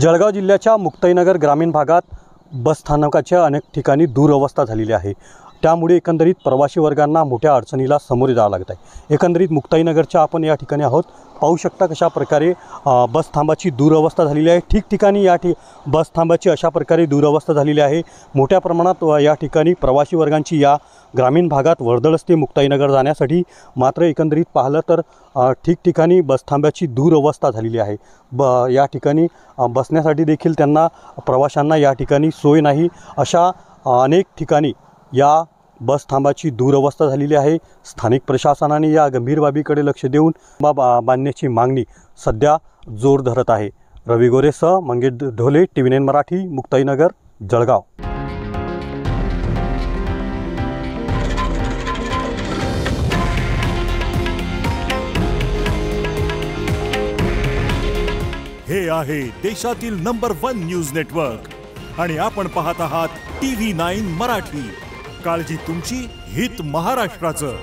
जळगाव जिल्ह्याच्या मुक्ताईनगर ग्रामीण भागात बसस्थानकाच्या अनेक ठिकाणी दुरवस्था झालेली आहे। त्यामुळे एकंदरीत प्रवासी वर्गांना मोठ्या अडचणीला सामोरे जावे लागत आहे। एकंदरीत मुक्ताईनगरच्या आपण या ठिकाणी आहोत, पाहू शकता कशा प्रकारे बसथांबाची दुरवस्था झालेली आहे। ठिकठिकाणी बसथांबाची अशा प्रकारे दुरवस्था झालेली आहे। मोठ्या प्रमाणात या ठिकाणी प्रवासी वर्गांची या ग्रामीण भागात वर्दळ असते मुक्ताईनगर जाण्यासाठी। मात्र एकंदरीत पाहिलं तर ठिकठिकाणी बसथांब्याची दुरवस्था झालेली आहे। या ठिकाणी बसण्यासाठी देखील त्यांना प्रवाशांना या ठिकाणी सोय नाही। अशा अनेक ठिकाणी या बसथांबाची दुरवस्था झालेली आहे। स्थानिक प्रशासनाने या गंभीर बाबीकडे लक्ष देऊन बांधण्याची मागणी सध्या जोर धरत आहे। रवी गोरेसह मंगेश ढोले, TV9 मराठी, मुक्ताईनगर, जळगाव। हे आहे देशातील नंबर 1 न्यूज नेटवर्क आणि आपण पाहत आहात TV9 मराठी। काळजी तुमची, हित महाराष्ट्राचं।